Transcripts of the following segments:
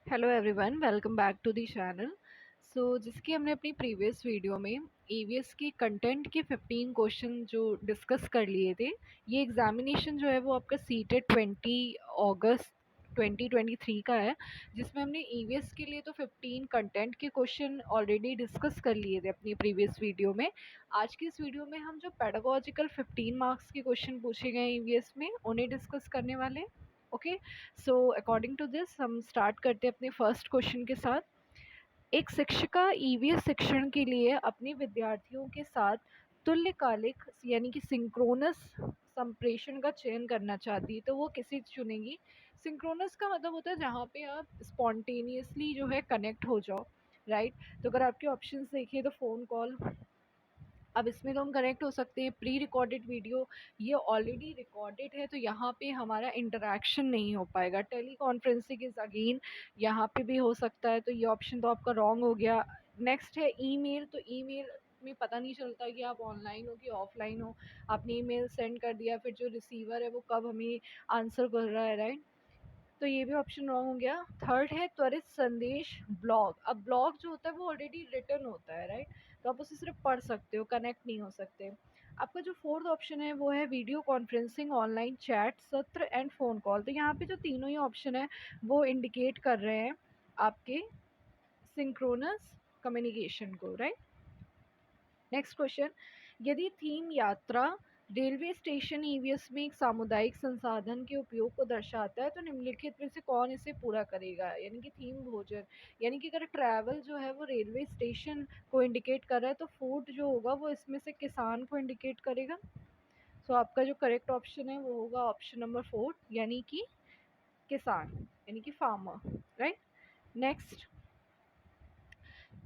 Hello everyone, welcome back to the channel. जिसकी हमने अपनी प्रीवियस वीडियो में ईवीएस की कंटेंट के 15 क्वेश्चन जो डिस्कस कर लिए थे। ये एग्जामिनेशन जो है वो आपका सीटेड 20 अगस्त 2023 का है, जिसमें हमने ईवीएस के लिए तो 15 कंटेंट के क्वेश्चन ऑलरेडी डिस्कस कर लिए थे अपनी प्रीवियस वीडियो में। आज की इस वीडियो में हम जो पेडागोजिकल 15 मार्क्स के क्वेश्चन पूछे गए ईवीएस में उन्हें डिस्कस करने वाले हैं। Okay, so according to this हम स्टार्ट करते हैं अपने फर्स्ट क्वेश्चन के साथ। एक शिक्षिका ईवीएस शिक्षण के लिए अपने विद्यार्थियों के साथ तुल्यकालिक यानी कि सिंक्रोनस संप्रेषण का चयन करना चाहती है, तो वो किसे चुनेगी? सिंक्रोनस का मतलब होता है जहाँ पे आप स्पॉन्टेनियसली जो है कनेक्ट हो जाओ, राइट। तो अगर आपके ऑप्शंस देखिए तो फ़ोन कॉल, अब इसमें तो हम कनेक्ट हो सकते हैं। प्री रिकॉर्डेड वीडियो, ये ऑलरेडी रिकॉर्डेड है तो यहाँ पे हमारा इंटरेक्शन नहीं हो पाएगा। टेली कॉन्फ्रेंसिंग इज़ अगेन यहाँ पे भी हो सकता है, तो ये ऑप्शन तो आपका रॉन्ग हो गया। नेक्स्ट है ईमेल, तो ईमेल में पता नहीं चलता कि आप ऑनलाइन हो कि ऑफलाइन हो। आपने ईमेल सेंड कर दिया, फिर जो रिसीवर है वो कब हमें आंसर कर रहा है, राइट। तो ये भी ऑप्शन रॉन्ग हो गया। थर्ड है त्वरित संदेश ब्लॉग। अब ब्लॉग जो होता है वो ऑलरेडी रिटन होता है, राइट। तो आप उसे सिर्फ पढ़ सकते हो, कनेक्ट नहीं हो सकते। आपका जो फोर्थ ऑप्शन है वो है वीडियो कॉन्फ्रेंसिंग, ऑनलाइन चैट, सत्र एंड फ़ोन कॉल। तो यहाँ पे जो तीनों ही ऑप्शन है वो इंडिकेट कर रहे हैं आपके सिंक्रोनस कम्युनिकेशन को, राइट। नेक्स्ट क्वेश्चन, यदि थीम यात्रा रेलवे स्टेशन ईवीएस में एक सामुदायिक संसाधन के उपयोग को दर्शाता है तो निम्नलिखित में से कौन इसे पूरा करेगा? यानी कि थीम भोजन, यानी कि अगर ट्रैवल जो है वो रेलवे स्टेशन को इंडिकेट कर रहा है तो फूड जो होगा वो इसमें से किसान को इंडिकेट करेगा। सो आपका जो करेक्ट ऑप्शन है वो होगा ऑप्शन नंबर 4, यानी कि किसान, यानी कि फार्मर, राइट। नेक्स्ट,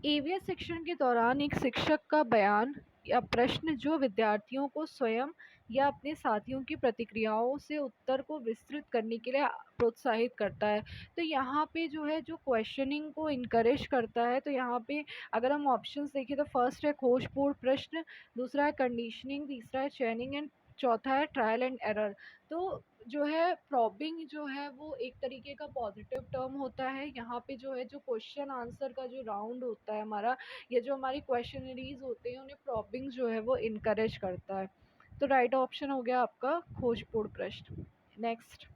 ईवीएस शिक्षण के दौरान एक शिक्षक का बयान या प्रश्न जो विद्यार्थियों को स्वयं या अपने साथियों की प्रतिक्रियाओं से उत्तर को विस्तृत करने के लिए प्रोत्साहित करता है। तो यहाँ पे जो है जो क्वेश्चनिंग को इनकरेज करता है, तो यहाँ पे अगर हम ऑप्शंस देखें तो फर्स्ट है खोजपूर्ण प्रश्न, दूसरा है कंडीशनिंग, तीसरा है चैनिंग एंड चौथा है ट्रायल एंड एरर। तो जो है प्रॉबिंग जो है वो एक तरीके का पॉजिटिव टर्म होता है। यहाँ पे जो है जो क्वेश्चन आंसर का जो राउंड होता है हमारा, या जो हमारी क्वेश्चनरीज होते हैं उन्हें प्रॉबिंग जो है वो इनकरेज करता है। तो राइट ऑप्शन हो गया आपका खोजपूर्ण प्रश्न। नेक्स्ट,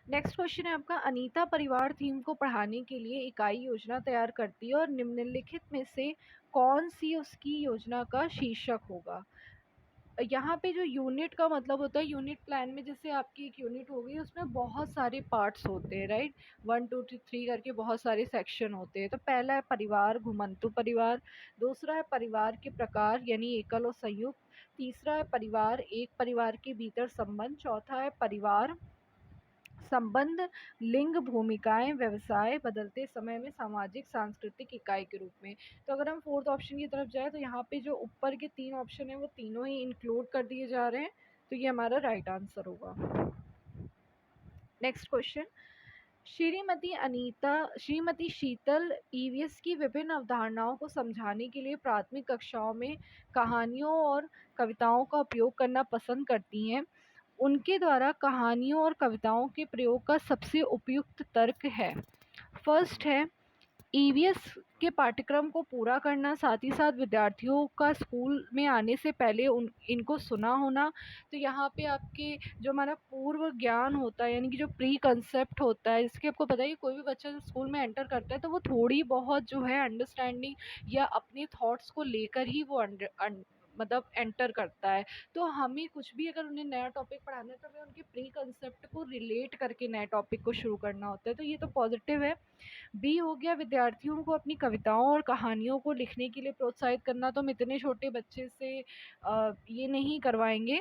नेक्स्ट क्वेश्चन है आपका, अनीता परिवार थीम को पढ़ाने के लिए इकाई योजना तैयार करती है और निम्नलिखित में से कौन सी उसकी योजना का शीर्षक होगा? यहाँ पे जो यूनिट का मतलब होता है, यूनिट प्लान में जैसे आपकी एक यूनिट होगी उसमें बहुत सारे पार्ट्स होते हैं, राइट। 1 2 3 करके बहुत सारे सेक्शन होते हैं। तो पहला है परिवार, घुमंतु परिवार। दूसरा है परिवार के प्रकार यानी एकल और संयुक्त। तीसरा है परिवार, एक परिवार के भीतर संबंध। चौथा है परिवार संबंध, लिंग, भूमिकाएं, व्यवसाय, बदलते समय में सामाजिक सांस्कृतिक इकाई के रूप में। तो अगर हम फोर्थ ऑप्शन की तरफ जाए तो यहाँ पे जो ऊपर के 3 ऑप्शन है वो तीनों ही इंक्लूड कर दिए जा रहे हैं, तो ये हमारा राइट आंसर होगा। नेक्स्ट क्वेश्चन, श्रीमती शीतल ईवीएस की विभिन्न अवधारणाओं को समझाने के लिए प्राथमिक कक्षाओं में कहानियों और कविताओं का उपयोग करना पसंद करती हैं। उनके द्वारा कहानियों और कविताओं के प्रयोग का सबसे उपयुक्त तर्क है। फर्स्ट है ईवीएस के पाठ्यक्रम को पूरा करना, साथ ही साथ विद्यार्थियों का स्कूल में आने से पहले इनको सुना होना। तो यहाँ पे आपके जो हमारा पूर्व ज्ञान होता है यानी कि जो प्री कंसेप्ट होता है, इसके आपको पता है कि कोई भी बच्चा जब स्कूल में एंटर करता है तो वो थोड़ी बहुत जो है अंडरस्टैंडिंग या अपने थॉट्स को लेकर ही वो मतलब एंटर करता है। तो हमें कुछ भी अगर उन्हें नया टॉपिक पढ़ाना है तो हमें उनके प्री कंसेप्ट को रिलेट करके नए टॉपिक को शुरू करना होता है, तो ये तो पॉजिटिव है। बी हो गया विद्यार्थियों को अपनी कविताओं और कहानियों को लिखने के लिए प्रोत्साहित करना, तो हम इतने छोटे बच्चे से ये नहीं करवाएंगे।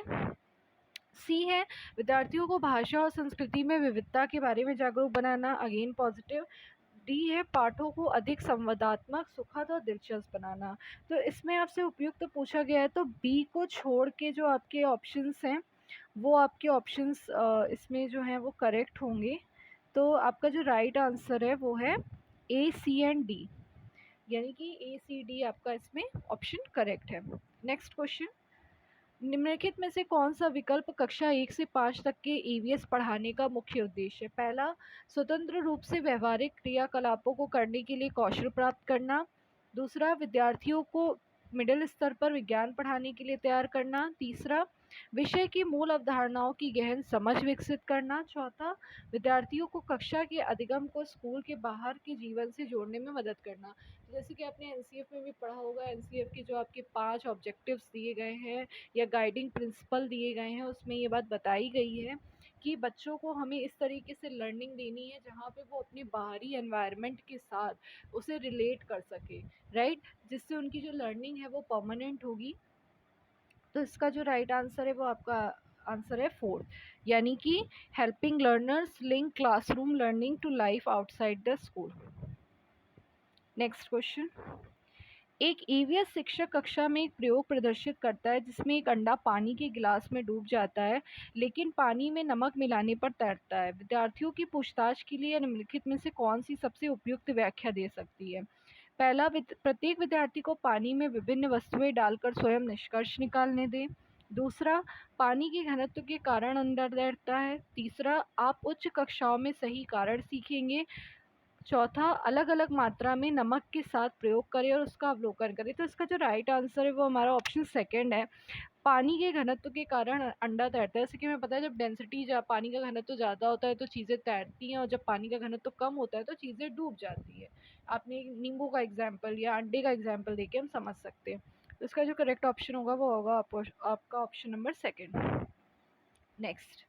सी है विद्यार्थियों को भाषा और संस्कृति में विविधता के बारे में जागरूक बनाना, अगेन पॉजिटिव। डी है पाठों को अधिक संवादात्मक, सुखद और दिलचस्प बनाना। तो इसमें आपसे उपयुक्त तो पूछा गया है, तो बी को छोड़ के जो आपके ऑप्शंस हैं वो आपके ऑप्शंस इसमें जो हैं वो करेक्ट होंगे। तो आपका जो राइट आंसर है वो है ए, सी एंड डी, यानी कि ए, सी, डी आपका इसमें ऑप्शन करेक्ट है। नेक्स्ट क्वेश्चन, निम्नलिखित में से कौन सा विकल्प कक्षा 1 से 5 तक के ईवीएस पढ़ाने का मुख्य उद्देश्य है? पहला, स्वतंत्र रूप से व्यवहारिक क्रियाकलापों को करने के लिए कौशल प्राप्त करना। दूसरा, विद्यार्थियों को मिडिल स्तर पर विज्ञान पढ़ाने के लिए तैयार करना। तीसरा, विषय की मूल अवधारणाओं की गहन समझ विकसित करना। चौथा, विद्यार्थियों को कक्षा के अधिगम को स्कूल के बाहर के जीवन से जोड़ने में मदद करना। जैसे कि आपने एनसीएफ में भी पढ़ा होगा, एनसीएफ के जो आपके 5 ऑब्जेक्टिव्स दिए गए हैं या गाइडिंग प्रिंसिपल दिए गए हैं, उसमें ये बात बताई गई है कि बच्चों को हमें इस तरीके से लर्निंग देनी है जहाँ पे वो अपने बाहरी एनवायरनमेंट के साथ उसे रिलेट कर सके, राइट, जिससे उनकी जो लर्निंग है वो परमानेंट होगी। तो इसका जो राइट आंसर है वो आपका आंसर है फोर्थ, यानी कि helping learners link classroom learning to life outside the school. Next question, एक ईवीएस शिक्षक कक्षा में एक प्रयोग प्रदर्शित करता है जिसमें एक अंडा पानी के गिलास में डूब जाता है लेकिन पानी में नमक मिलाने पर तैरता है। विद्यार्थियों की पूछताछ के लिए निम्नलिखित में से कौन सी सबसे उपयुक्त व्याख्या दे सकती है? पहला, प्रत्येक विद्यार्थी को पानी में विभिन्न वस्तुएं डालकर स्वयं निष्कर्ष निकालने दें। दूसरा, पानी के घनत्व के कारण अंडा तैरता है। तीसरा, आप उच्च कक्षाओं में सही कारण सीखेंगे। चौथा, अलग अलग मात्रा में नमक के साथ प्रयोग करें और उसका अवलोकन करें। तो इसका जो राइट आंसर है वो हमारा ऑप्शन सेकंड है, पानी के घनत्व के कारण अंडा तैरता है। जैसे कि हमें पता है जब डेंसिटी पानी का घनत्व ज़्यादा होता है तो चीज़ें तैरती हैं और जब पानी का घनत्व कम होता है तो चीज़ें डूब जाती है। आपने नींबू का एग्जाम्पल या अंडे का एग्जाम्पल देके हम समझ सकते हैं। तो इसका जो करेक्ट ऑप्शन होगा वो होगा आपका ऑप्शन नंबर सेकेंड। नेक्स्ट,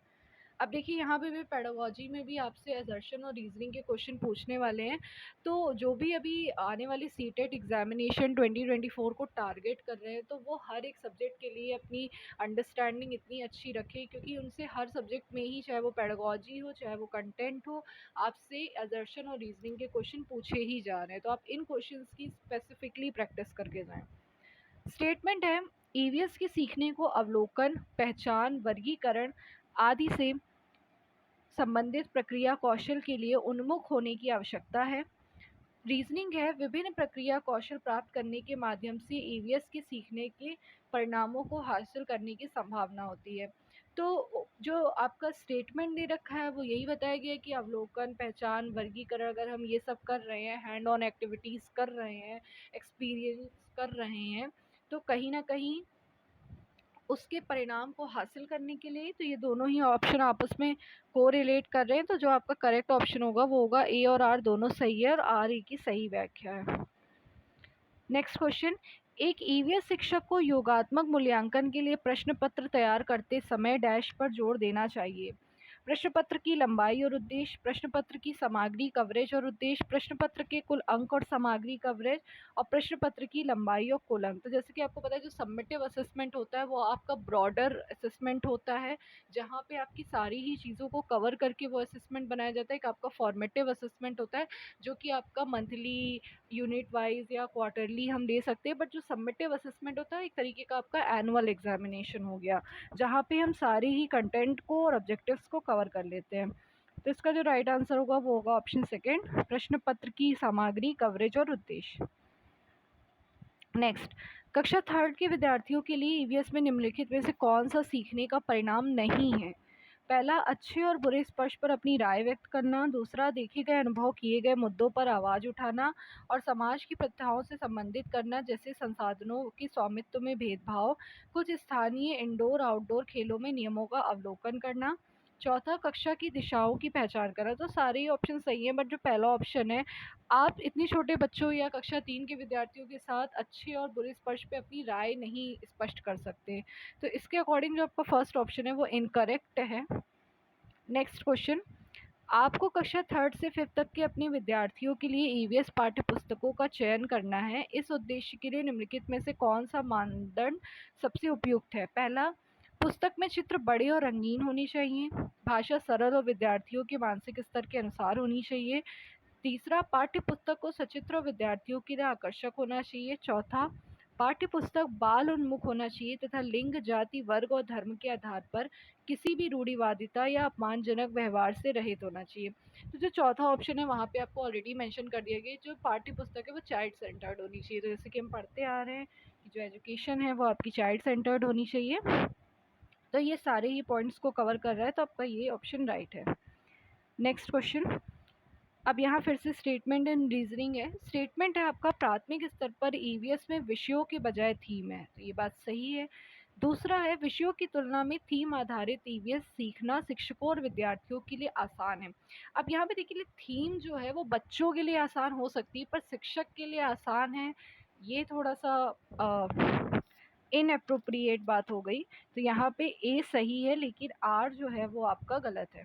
अब देखिए यहाँ पे भी पेडागोजी में भी आपसे असर्शन और रीजनिंग के क्वेश्चन पूछने वाले हैं। तो जो भी अभी आने वाली सीटेट एग्जामिनेशन 2024 को टारगेट कर रहे हैं तो वो हर एक सब्जेक्ट के लिए अपनी अंडरस्टैंडिंग इतनी अच्छी रखें, क्योंकि उनसे हर सब्जेक्ट में ही, चाहे वो पेडागोजी हो चाहे वो कंटेंट हो, आपसे असर्शन और रीजनिंग के क्वेश्चन पूछे ही जा रहे हैं। तो आप इन क्वेश्चन की स्पेसिफिकली प्रैक्टिस करके जाएँ। स्टेटमेंट है, ईवीएस के सीखने को अवलोकन, पहचान, वर्गीकरण आदि से संबंधित प्रक्रिया कौशल के लिए उन्मुख होने की आवश्यकता है। रीजनिंग है, विभिन्न प्रक्रिया कौशल प्राप्त करने के माध्यम से ईवीएस के सीखने के परिणामों को हासिल करने की संभावना होती है। तो जो आपका स्टेटमेंट दे रखा है वो यही बताया गया है कि अवलोकन, पहचान, वर्गीकरण अगर हम ये सब कर रहे हैं, हैंड ऑन एक्टिविटीज़ कर रहे हैं, एक्सपीरियंस कर रहे हैं, तो कहीं ना कहीं उसके परिणाम को हासिल करने के लिए तो ये दोनों ही ऑप्शन आपस में कोरिलेट कर रहे हैं। तो जो आपका करेक्ट ऑप्शन होगा वो होगा ए और आर दोनों सही है और आर ई की सही व्याख्या है। नेक्स्ट क्वेश्चन, एक ईवीएस शिक्षक को योगात्मक मूल्यांकन के लिए प्रश्न पत्र तैयार करते समय डैश पर जोर देना चाहिए। प्रश्न पत्र की लंबाई और उद्देश्य, प्रश्न पत्र की सामग्री कवरेज और उद्देश्य, प्रश्न पत्र के कुल अंक और सामग्री कवरेज, और प्रश्न पत्र की लंबाई और कुल अंक। तो जैसे कि आपको पता है जो सबमिटिव असेसमेंट होता है वो आपका ब्रॉडर असेसमेंट होता है, जहाँ पे आपकी सारी ही चीज़ों को कवर करके वो असेसमेंट बनाया जाता है। एक आपका फॉर्मेटिव असेसमेंट होता है जो कि आपका मंथली, यूनिट वाइज या क्वार्टरली हम दे सकते हैं। बट जो सबमिटिव असेसमेंट होता है एक तरीके का आपका एनुअल एग्जामिनेशन हो गया, जहाँ पे हम सारे ही कंटेंट को और ऑब्जेक्टिव्स को कवर कर लेते हैं। तो इसका जो राइट आंसर होगा वो होगा ऑप्शन सेकेंड, प्रश्न पत्र की सामग्री कवरेज और उद्देश्य। नेक्स्ट, कक्षा थर्ड के विद्यार्थियों के लिए ईवीएस में निम्नलिखित में से कौन सा सीखने का परिणाम नहीं है? पहला, अच्छे और बुरे स्पर्श पर अपनी राय व्यक्त करना। दूसरा, देखे गए अनुभव किए गए मुद्दों पर आवाज़ उठाना और समाज की प्रथाओं से संबंधित करना, जैसे संसाधनों के स्वामित्व में भेदभाव, कुछ स्थानीय इंडोर आउटडोर खेलों में नियमों का अवलोकन करना। चौथा, कक्षा की दिशाओं की पहचान करना। तो सारे ही ऑप्शन सही हैं, बट जो पहला ऑप्शन है, आप इतने छोटे बच्चों या कक्षा 3 के विद्यार्थियों के साथ अच्छे और बुरे स्पर्श पे अपनी राय नहीं स्पष्ट कर सकते। तो इसके अकॉर्डिंग जो आपका फर्स्ट ऑप्शन है वो इनकरेक्ट है। नेक्स्ट क्वेश्चन, आपको कक्षा थर्ड से फिफ्थ तक के अपने विद्यार्थियों के लिए ईवीएस पाठ्य पुस्तकों का चयन करना है। इस उद्देश्य के लिए निम्नलिखित में से कौन सा मानदंड सबसे उपयुक्त है? पहला, पुस्तक में चित्र बड़े और रंगीन होने चाहिए। भाषा सरल और विद्यार्थियों के मानसिक स्तर के अनुसार होनी चाहिए। तीसरा, पाठ्य पुस्तक को सचित्र और विद्यार्थियों के लिए आकर्षक होना चाहिए। चौथा, पाठ्य पुस्तक बाल उन्मुख होना चाहिए तथा लिंग, जाति, वर्ग और धर्म के आधार पर किसी भी रूढ़िवादिता या अपमानजनक व्यवहार से रहित होना चाहिए। तो जो चौथा ऑप्शन है वहाँ पे आपको ऑलरेडी मेंशन कर दिया गया, जो पाठ्य पुस्तक है वो चाइल्ड सेंटर्ड होनी चाहिए। तो जैसे कि हम पढ़ते आ रहे हैं आपकी जो एजुकेशन है वो आपकी चाइल्ड सेंटर्ड होनी चाहिए। तो ये सारे ही पॉइंट्स को कवर कर रहा है, तो आपका ये ऑप्शन राइट है। Next question. अब यहाँ फिर से स्टेटमेंट एंड रीजनिंग है। स्टेटमेंट है आपका प्राथमिक स्तर पर ईवीएस में विषयों के बजाय थीम है, तो ये बात सही है। दूसरा है विषयों की तुलना में थीम आधारित ईवीएस सीखना शिक्षकों और विद्यार्थियों के लिए आसान है। अब यहाँ पे देखिए थीम जो है वो बच्चों के लिए आसान हो सकती है, पर शिक्षक के लिए आसान है, ये थोड़ा सा इनअप्रोप्रिएट बात हो गई। तो यहाँ पे ए सही है, लेकिन आर जो है वो आपका गलत है।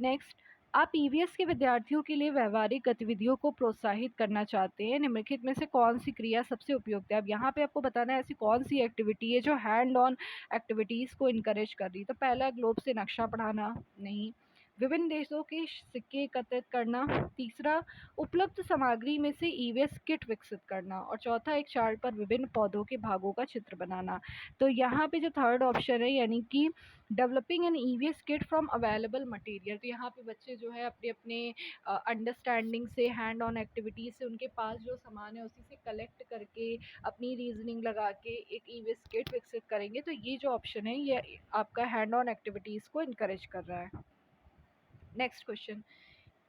नेक्स्ट, आप ईवीएस के विद्यार्थियों के लिए व्यवहारिक गतिविधियों को प्रोत्साहित करना चाहते हैं, निम्नलिखित में से कौन सी क्रिया सबसे उपयुक्त है। अब यहाँ पे आपको बताना है ऐसी कौन सी एक्टिविटी है जो हैंड ऑन एक्टिविटीज़ को इनकरेज कर रही है। तो पहला, ग्लोब से नक्शा पढ़ाना, नहीं। विभिन्न देशों के सिक्के एकत्रित करना। तीसरा, उपलब्ध सामग्री में से ईवीएस किट विकसित करना। और चौथा, एक चार्ट पर विभिन्न पौधों के भागों का चित्र बनाना। तो यहाँ पे जो थर्ड ऑप्शन है यानी कि developing N EVS kit from available material, तो यहाँ पे बच्चे जो है अपने अपने अंडरस्टैंडिंग से, हैंड ऑन एक्टिविटीज से, उनके पास जो सामान है उसी से कलेक्ट करके अपनी रीजनिंग लगा के एक ईवीएस किट विकसित करेंगे। तो ये जो ऑप्शन है ये आपका हैंड ऑन एक्टिविटीज़ को इनकरेज कर रहा है। Next question.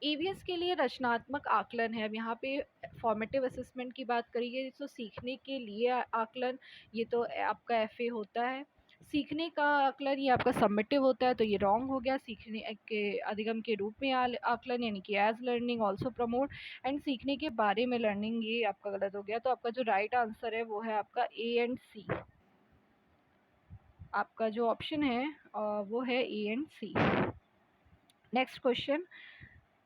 ईवीएस के लिए रचनात्मक आकलन है। अब यहाँ पे फॉर्मेटिव असेसमेंट की बात करी गई, तो सीखने के लिए आकलन ये तो आपका एफए होता है। सीखने का आकलन ये आपका सबमिटिव होता है, तो ये रॉन्ग हो गया। सीखने के अधिगम के रूप में आकलन यानी कि as learning also promote, and सीखने के बारे में लर्निंग ये आपका गलत हो गया। तो आपका जो राइट आंसर है वो है आपका ए एंड सी। आपका जो ऑप्शन है वो है A and C. Next question,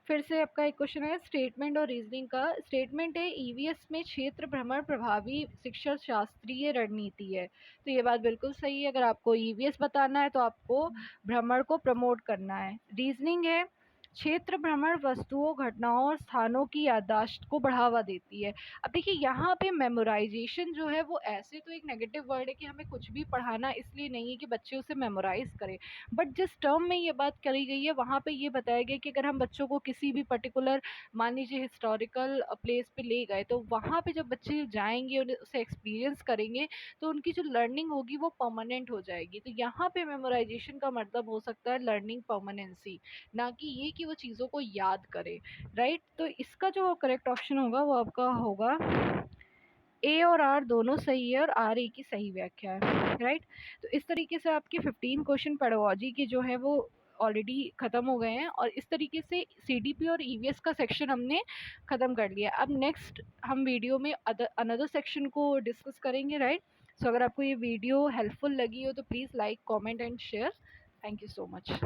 फिर से आपका एक क्वेश्चन है स्टेटमेंट और रीजनिंग का। स्टेटमेंट है ईवीएस में क्षेत्र भ्रमण प्रभावी शिक्षा शास्त्रीय रणनीति है, तो ये बात बिल्कुल सही है। अगर आपको ईवीएस बताना है तो आपको भ्रमण को प्रमोट करना है। रीजनिंग है क्षेत्र भ्रमण वस्तुओं, घटनाओं और स्थानों की याददाश्त को बढ़ावा देती है। अब देखिए यहाँ पे मेमोराइजेशन जो है वो ऐसे तो एक नेगेटिव वर्ड है कि हमें कुछ भी पढ़ाना इसलिए नहीं है कि बच्चे उसे मेमोराइज करें, बट जिस टर्म में ये बात करी गई है वहाँ पे ये बताया गया कि अगर हम बच्चों को किसी भी पर्टिकुलर, मान लीजिए हिस्टोरिकल प्लेस पे ले गए, तो वहाँ पे जब बच्चे जाएंगे और उसे एक्सपीरियंस करेंगे तो उनकी जो लर्निंग होगी वो परमानेंट हो जाएगी। तो यहाँ पे मेमोराइजेशन का मतलब हो सकता है लर्निंग परमानेंसी, ना कि ये कि वो चीज़ों को याद करे। राइट, तो इसका जो करेक्ट ऑप्शन होगा वो आपका होगा ए और आर दोनों सही है, और आर ए की सही व्याख्या है। राइट, तो इस तरीके से आपके 15 क्वेश्चन पेडागोजी के जो है वो ऑलरेडी ख़त्म हो गए हैं, और इस तरीके से सीडीपी और ईवीएस का सेक्शन हमने ख़त्म कर लिया। अब नेक्स्ट हम वीडियो में अनदर सेक्शन को डिस्कस करेंगे। राइट, सो अगर आपको ये वीडियो हेल्पफुल लगी हो तो please like, comment and share. Thank you so much.